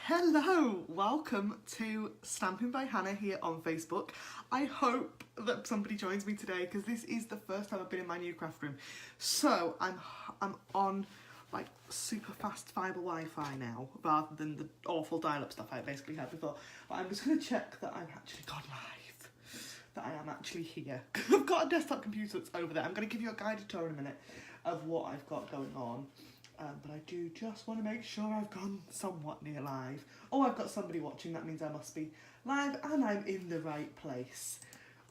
Hello, welcome to Stamping by Hannah here on Facebook. I hope that somebody joins me today because this is the first time I've been in my new craft room. So I'm on like super fast fibre Wi-Fi now rather than the awful dial-up stuff I basically had before. But I'm just going to check that I've actually gone live, that I am actually here. I've got a desktop computer that's over there. I'm going to give you a guided tour in a minute of what I've got going on. But I do just want to make sure I've gone somewhat near live. Oh, I've got somebody watching, that means I must be live and I'm in the right place.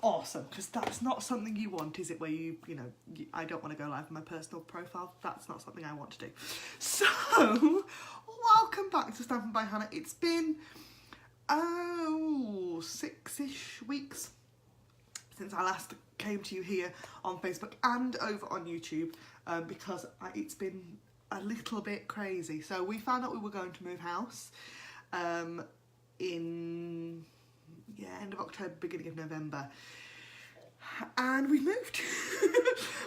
Awesome, because that's not something you want, is it? Where I don't want to go live on my personal profile. That's not something I want to do. So, welcome back to Stampin' by Hannah. It's been, 6-ish weeks since I last came to you here on Facebook and over on YouTube, because it's been a little bit crazy. So we found out we were going to move house in end of October, beginning of November, and we moved.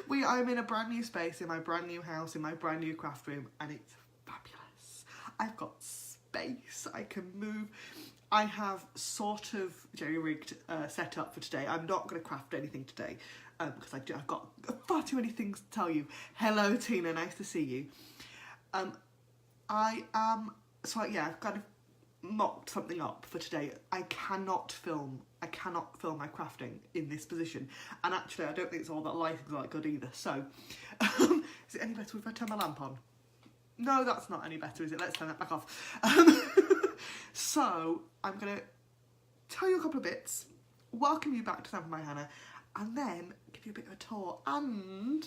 I'm in a brand new space in my brand new house in my brand new craft room, and it's fabulous. I've got space, I can move. I have sort of jerry-rigged set up for today. I'm not going to craft anything today because I've got far too many things to tell you. Hello Tina, nice to see you. I've kind of mocked something up for today. I cannot film my crafting in this position, and actually I don't think it's all that lighting's that good either. So, is it any better if I turn my lamp on? No, that's not any better, is it? Let's turn that back off. So I'm going to tell you a couple of bits, welcome you back to Stampin' by Hannah, and then give you a bit of a tour, and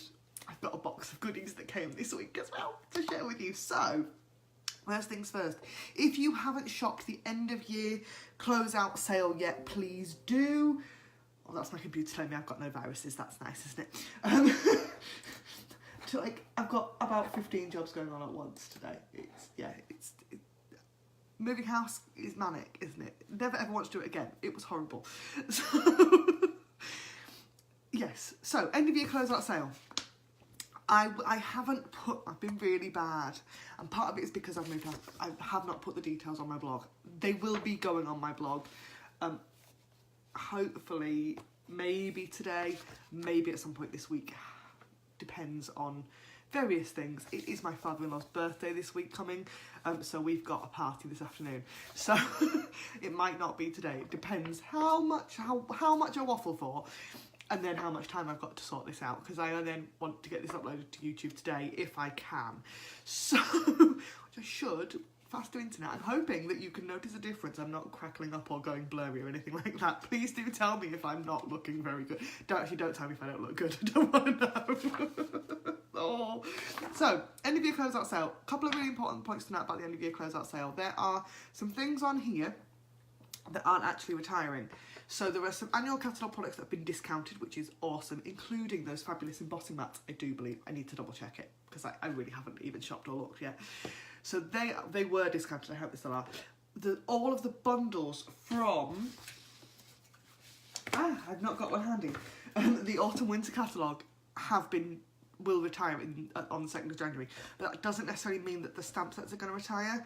I've got a box of goodies that came this week as well to share with you. So, first things first, if you haven't shopped the end of year closeout sale yet, please do. Oh, that's my computer telling me I've got no viruses, that's nice, isn't it? I've got about 15 jobs going on at once today. Moving house is manic, isn't it? Never ever want to do it again. It was horrible. So, yes. So, end of year closeout sale. I've been really bad. And part of it is because I've moved house. I have not put the details on my blog. They will be going on my blog. Hopefully, maybe today, maybe at some point this week. Depends on various things. It is my father-in-law's birthday this week coming, so we've got a party this afternoon. So it might not be today. It depends how much I waffle for, and then how much time I've got to sort this out, because I then want to get this uploaded to YouTube today if I can. So, which I should. Faster internet. I'm hoping that you can notice a difference. I'm not crackling up or going blurry or anything like that. Please do tell me if I'm not looking very good. Don't tell me if I don't look good. I don't want to know. Oh. So, end of year closeout sale. A couple of really important points to note about the end of year closeout sale. There are some things on here that aren't actually retiring. So there are some annual catalogue products that have been discounted, which is awesome, including those fabulous embossing mats, I do believe. I need to double check it, because I really haven't even shopped or looked yet. So they were discounted, I hope they still are. All of the bundles from, I've not got one handy, the autumn-winter catalogue will retire on the 2nd of January. But that doesn't necessarily mean that the stamp sets are going to retire.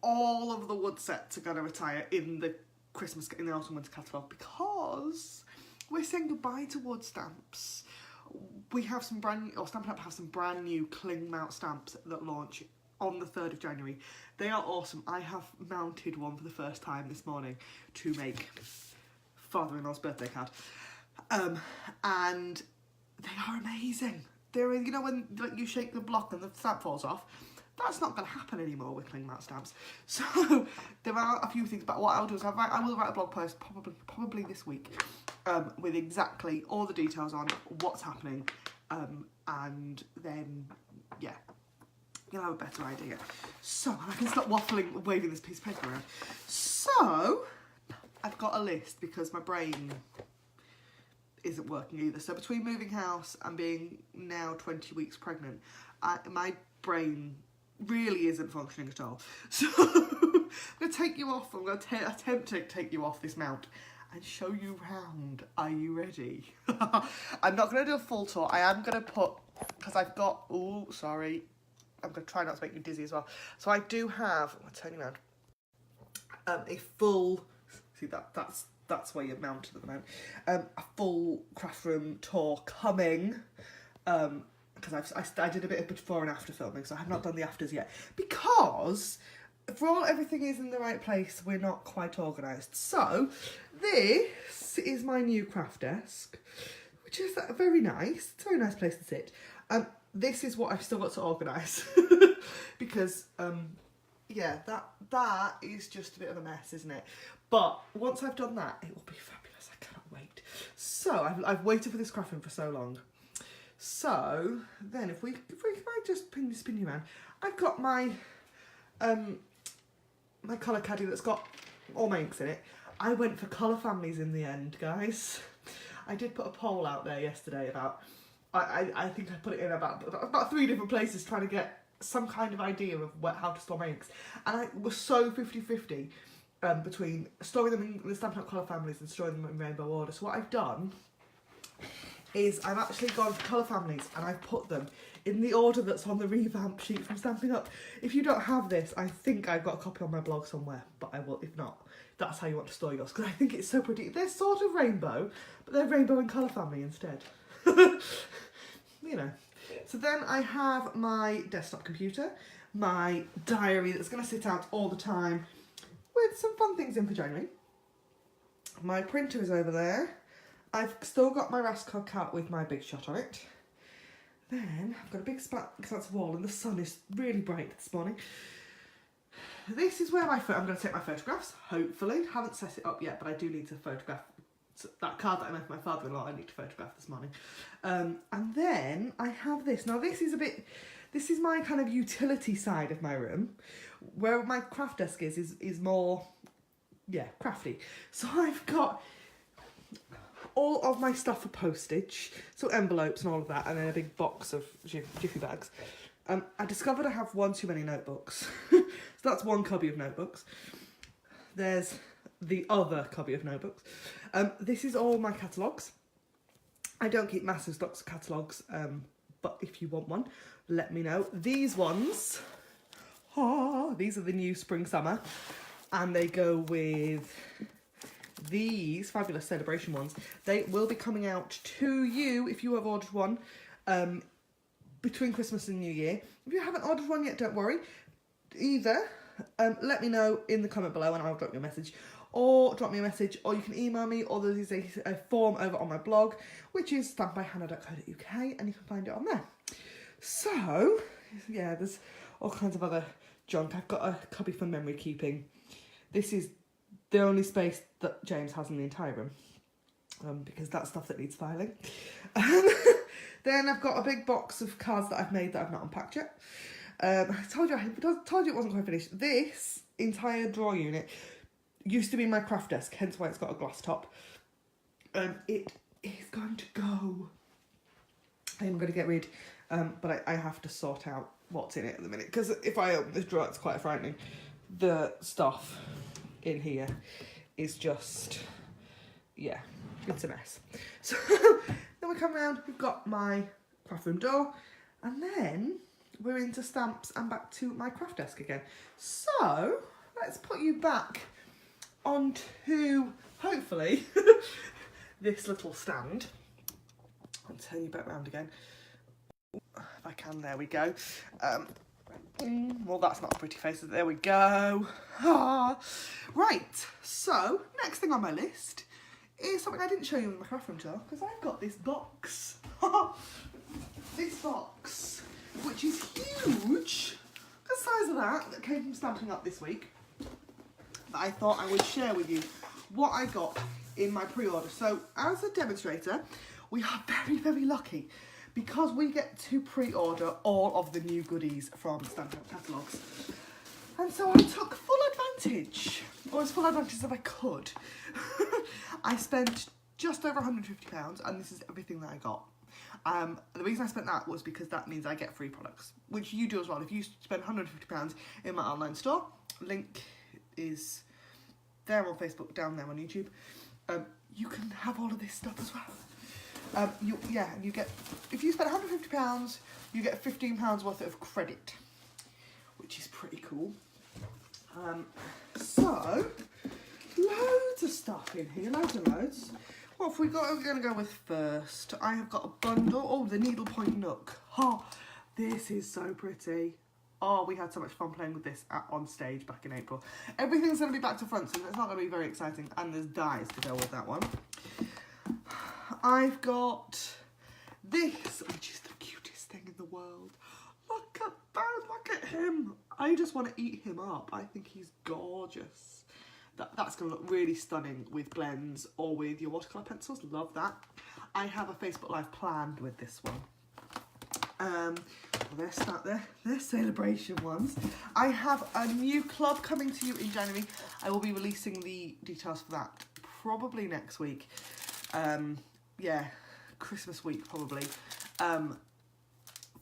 All of the wood sets are going to retire in the autumn-winter catalogue, because we're saying goodbye to wood stamps. We have Stampin' Up! Have some brand new cling mount stamps that launch on the 3rd of January. They are awesome. I have mounted one for the first time this morning to make father-in-law's birthday card. And they are amazing. They're, when you shake the block and the stamp falls off, that's not going to happen anymore with cling mount stamps. So there are a few things, but what I'll do is I will write a blog post probably this week with exactly all the details on what's happening, and then you'll have a better idea. So I can stop waffling, waving this piece of paper around. So I've got a list because my brain isn't working either. So between moving house and being now 20 weeks pregnant, my brain really isn't functioning at all. So I'm going to take you off. I'm going to attempt to take you off this mount and show you round. Are you ready? I'm not going to do a full tour. I am going to put, because I've got, I'm going to try not to make you dizzy as well. So I do have, I'll turn you around. a full, see that's where you're mounted at the moment, a full craft room tour coming, because I did a bit of before and after filming, so I have not done the afters yet, because for all everything is in the right place, we're not quite organised. So this is my new craft desk, which is very nice. It's a very nice place to sit. This is what I've still got to organise because yeah, that is just a bit of a mess, isn't it? But once I've done that, it will be fabulous. I cannot wait. So I've waited for this craft room for so long. So then if I just spin you around, I've got my my colour caddy that's got all my inks in it. I went for colour families in the end, guys. I did put a poll out there yesterday about, I think I put it in about 3 different places trying to get some kind of idea of how to store my inks. And I was so 50-50 between storing them in the Stampin' Up! Colour families and storing them in rainbow order. So what I've done is I've actually gone for colour families and I've put them in the order that's on the revamp sheet from Stampin' Up! If you don't have this, I think I've got a copy on my blog somewhere, but I will, if not, that's how you want to store yours, because I think it's so pretty. They're sort of rainbow, but they're rainbow in colour family instead. You know. So then I have my desktop computer, my diary that's going to sit out all the time with some fun things in for January. My printer is over there. I've still got my Rascal Cat with my big shot on it. Then I've got a big spot because that's a wall and the sun is really bright this morning. This is where I'm going to take my photographs, hopefully. Haven't set it up yet, but I do need to photograph that card that I made for my father-in-law. I need to photograph this morning. And then I have this. Now this is my kind of utility side of my room, where my craft desk is more, yeah, crafty. So I've got all of my stuff for postage, so envelopes and all of that, and then a big box of jiffy bags. I discovered I have one too many notebooks. So that's one cubby of notebooks. There's the other cubby of notebooks. This is all my catalogues. I don't keep massive stocks of catalogues, but if you want one, let me know. These ones, these are the new spring-summer, and they go with these fabulous Sale-a-bration ones. They will be coming out to you if you have ordered one between Christmas and New Year. If you haven't ordered one yet, don't worry. Either let me know in the comment below and I'll drop you a message, or drop me a message, or you can email me, or there's a form over on my blog, which is StampinByHannah.co.uk, and you can find it on there. So yeah, there's all kinds of other junk. I've got a cubby for memory keeping. This is the only space that James has in the entire room, because that's stuff that needs filing. Then I've got a big box of cards that I've made that I've not unpacked yet. I told you it wasn't quite finished. This entire drawer unit used to be my craft desk, hence why it's got a glass top. It is going to go. I am going to get rid, but I have to sort out what's in it at the minute, because if I open this drawer, it's quite frightening. The stuff in here is just, yeah, it's a mess. So then we come around, we've got my craft room door, and then we're into stamps and back to my craft desk again. So let's put you back onto, hopefully, this little stand. I'll turn you back around again. If I can, there we go. Well, that's not a pretty face. There we go. Right, so next thing on my list is something I didn't show you in my craft room tour, because I've got this box. This box, which is huge, the size of that came from Stampin' Up! This week, that I thought I would share with you what I got in my pre-order. So as a demonstrator, we are very, very lucky, because we get to pre-order all of the new goodies from Stampin' Up! Catalogues. And so I took full advantage, or as full advantage as I could. I spent just over £150, and this is everything that I got. The reason I spent that was because that means I get free products, which you do as well. If you spend £150 in my online store, link is there on Facebook, down there on YouTube, you can have all of this stuff as well. You get, if you spend £150, you get £15 worth of credit, which is pretty cool. So, loads of stuff in here, loads and loads. What have we got? We're going to go with first. I have got a bundle. Oh, the needlepoint nook. Oh, this is so pretty. Oh, we had so much fun playing with this on stage back in April. Everything's going to be back to front, so it's not going to be very exciting. And there's dies to go with that one. I've got this, which is the cutest thing in the world. Look at that, look at him. I just want to eat him up. I think he's gorgeous. That's going to look really stunning with blends or with your watercolour pencils. Love that. I have a Facebook Live planned with this one. They're Sale-a-bration ones. I have a new club coming to you in January. I will be releasing the details for that probably next week. Yeah, Christmas week probably.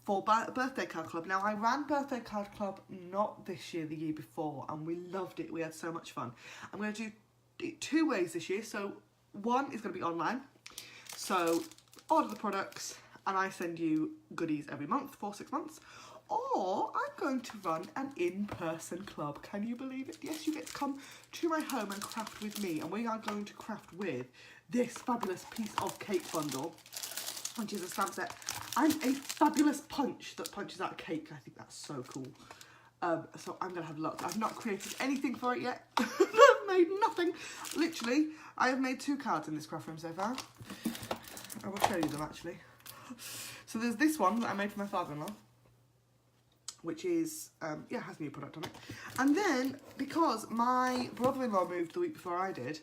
For Birthday Card Club. Now, I ran Birthday Card Club not this year, the year before, and we loved it. We had so much fun. I'm going to do it 2 ways this year. So one is going to be online. So order the products and I send you goodies every month for 6 months. Or I'm going to run an in-person club. Can you believe it? Yes, you get to come to my home and craft with me. And we are going to craft with this fabulous piece of cake bundle, which is a stamp set, and a fabulous punch that punches out a cake. I think that's so cool. So I'm going to have luck. I've not created anything for it yet. I've made nothing. Literally, I have made 2 cards in this craft room so far. I will show you them actually. So there's this one that I made for my father-in-law, which is, yeah, has new product on it. And then, because my brother-in-law moved the week before I did,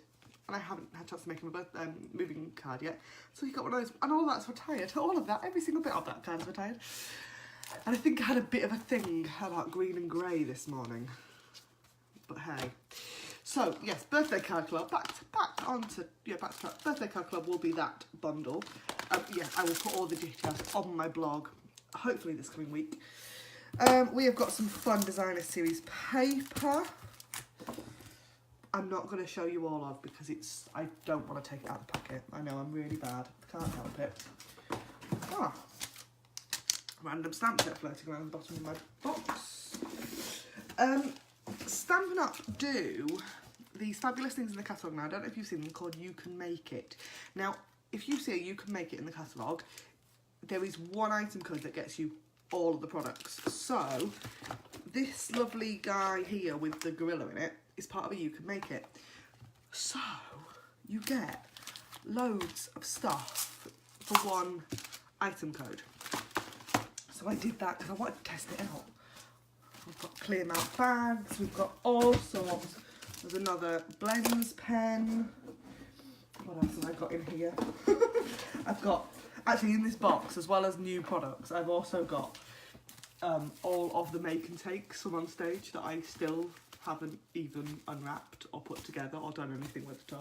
and I haven't had a chance to make him a moving card yet, so he got one of those, and all of that's retired. All of that, every single bit of that card is retired. And I think I had a bit of a thing about green and grey this morning. But hey. So, yes, Birthday Card Club, back to Birthday Card Club will be that bundle. Yeah, I will put all the details on my blog, hopefully this coming week. We have got some fun designer series paper. I'm not going to show you all of because I don't want to take it out of the packet. I know I'm really bad. I can't help it. Ah, random stamp set floating around the bottom of my box. Stampin' Up! Do these fabulous things in the catalogue now. I don't know if you've seen them, called You Can Make It. Now, if you see You Can Make It in the catalogue, there is one item code that gets you all of the products. So, this lovely guy here with the gorilla in it is part of a You Can Make It. So, you get loads of stuff for one item code. So I did that because I wanted to test it out. We've got clear mouth bags, we've got all sorts. There's another blends pen. What else have I got in here? I've got, actually in this box, as well as new products, I've also got all of the make and takes from on stage that I still haven't even unwrapped or put together or done anything with at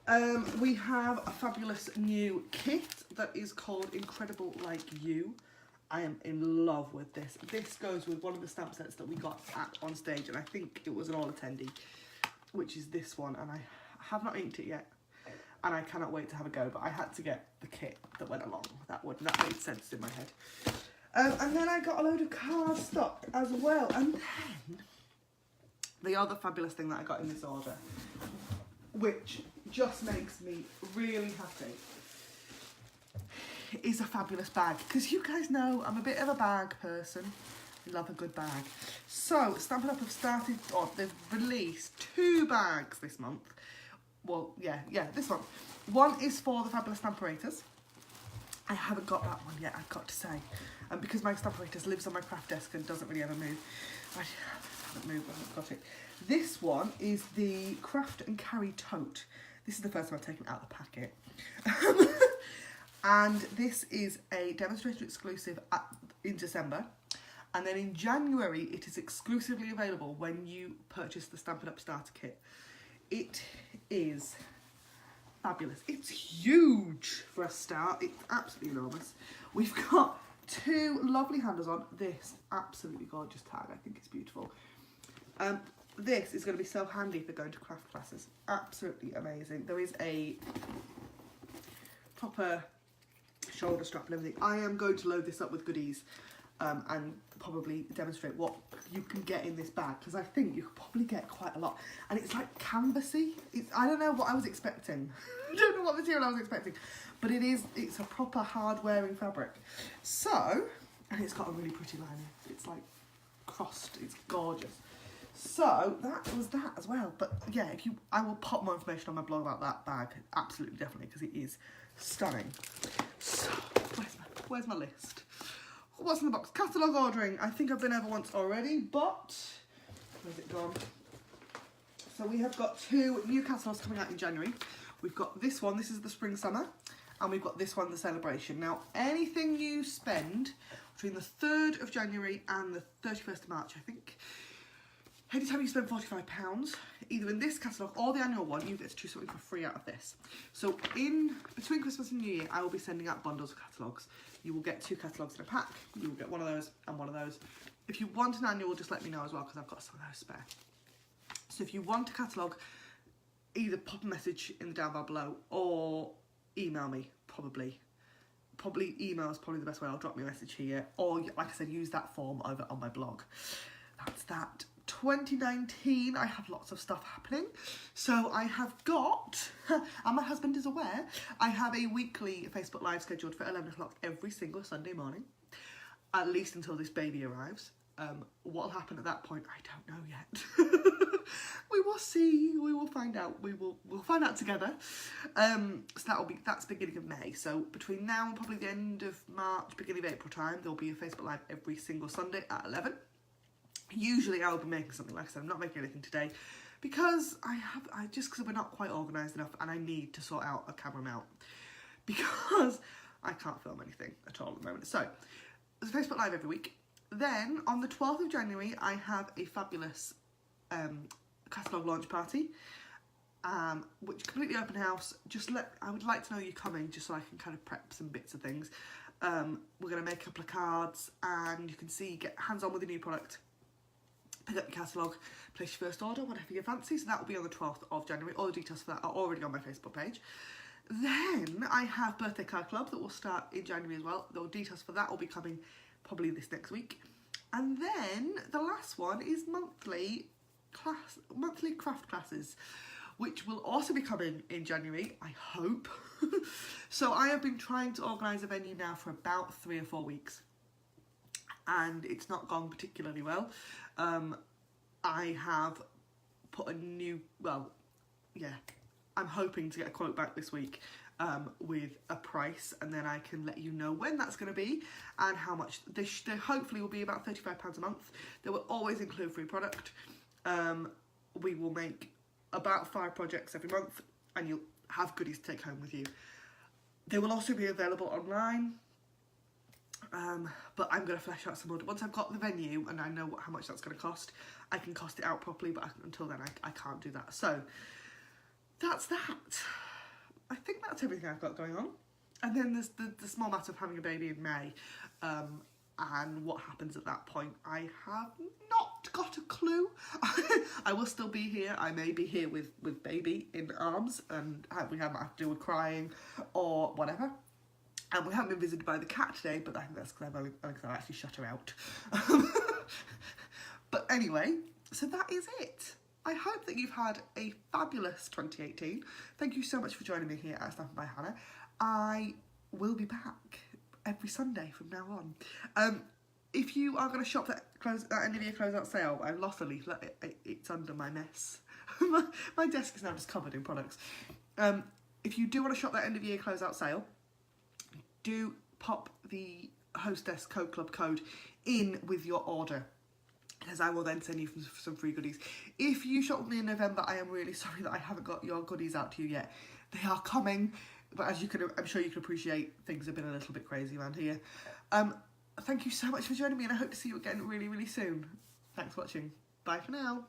all. We have a fabulous new kit that is called Incredible Like You. I am in love with this. This goes with one of the stamp sets that we got on stage, and I think it was an all attendee, which is this one, and I have not inked it yet, and I cannot wait to have a go, but I had to get the kit that went along with that one. That made sense in my head. And then I got a load of card stock as well, and then the other fabulous thing that I got in this order, which just makes me really happy, is a fabulous bag, because you guys know I'm a bit of a bag person. I love a good bag. So Stampin' Up! Have started, or they've released 2 bags this month. Well, yeah, this one. One is for the fabulous Stamperators. I haven't got that one yet, I've got to say. And because my Stamperators lives on my craft desk and doesn't really ever move, I haven't moved, I haven't got it. This one is the Craft and Carry Tote. This is the first time I've taken it out of the packet. And this is a demonstration exclusive in December. And then in January, it is exclusively available when you purchase the Stampin' Up! Starter Kit. It is fabulous. It's huge for a start. It's absolutely enormous. We've got 2 lovely handles on this absolutely gorgeous tag. I think it's beautiful. This is going to be so handy for going to craft classes. Absolutely amazing. There is a proper shoulder strap and everything. I am going to load this up with goodies and probably demonstrate what you can get in this bag, because I think you could probably get quite a lot. And it's like canvassy. I don't know what I was expecting. I don't know what material I was expecting, but it's a proper hard wearing fabric. So, and it's got a really pretty lining. It's like crossed, it's gorgeous. So that was that as well. But yeah, I will pop more information on my blog about that bag, absolutely, definitely, because it is stunning. So where's my list? What's in the box? Catalogue ordering. I think I've been over once already, but where's it gone? So we have got 2 new catalogues coming out in January. We've got this one, this is the spring summer, and we've got this one, the Sale-a-bration. Now, anything you spend between the 3rd of January and the 31st of March, I think, anytime you spend £45, either in this catalogue or the annual one, you get to choose something for free out of this. So between Christmas and New Year, I will be sending out bundles of catalogues. You will get 2 catalogues in a pack. You will get one of those and one of those. If you want an annual, just let me know as well, because I've got some of those spare. So if you want a catalogue, either pop a message in the down bar below or email me, probably. Probably email is probably the best way. I'll drop me a message here. Or, like I said, use that form over on my blog. That's that. 2019, I have lots of stuff happening. So I have got, and my husband is aware, I have a weekly Facebook Live scheduled for 11 o'clock every single Sunday morning, at least until this baby arrives. What'll happen at that point, I don't know yet. We will see, we will find out, we'll find out together. So that's beginning of May. So between now and probably the end of March, beginning of April time, there'll be a Facebook Live every single Sunday at 11. Usually I will be making something, like I said, I'm not making anything today because because we're not quite organised enough, and I need to sort out a camera mount because I can't film anything at all at the moment. So there's a Facebook Live every week. Then on the 12th of January, I have a fabulous catalogue launch party, which completely open house. I would like to know you're coming, just so I can kind of prep some bits of things. We're going to make a couple of cards, and you can get hands-on with the new product. Pick up your catalogue, place your first order, whatever you fancy. So that will be on the 12th of January. All the details for that are already on my Facebook page. Then I have Birthday Card Club that will start in January as well. The details for that will be coming probably this next week. And then the last one is monthly craft classes, which will also be coming in January, I hope. So I have been trying to organise a venue now for about 3 or 4 weeks, and it's not gone particularly well. I have put I'm hoping to get a quote back this week with a price, and then I can let you know when that's going to be and how much. They hopefully will be about £35 a month. They will always include free product. We will make about 5 projects every month, and you'll have goodies to take home with you. They will also be available online. But I'm going to flesh out some more. Once I've got the venue and I know how much that's going to cost, I can cost it out properly, but until then I can't do that. So that's that. I think that's everything I've got going on. And then there's the small matter of having a baby in May, and what happens at that point. I have not got a clue. I will still be here. I may be here with baby in arms, and we might have to deal with crying or whatever. And we haven't been visited by the cat today, but I think that's because I actually shut her out. But anyway, so that is it. I hope that you've had a fabulous 2018. Thank you so much for joining me here at StampinByHannah. I will be back every Sunday from now on. If you are going to shop that end of year closeout sale, I lost a leaflet. It's under my mess. My desk is now just covered in products. If you do want to shop that end of year closeout sale, do pop the hostess code club code in with your order, because I will then send you some free goodies. If you shop with me in November, I am really sorry that I haven't got your goodies out to you yet. They are coming, but as I'm sure you can appreciate, things have been a little bit crazy around here. Thank you so much for joining me, and I hope to see you again really, really soon. Thanks for watching. Bye for now.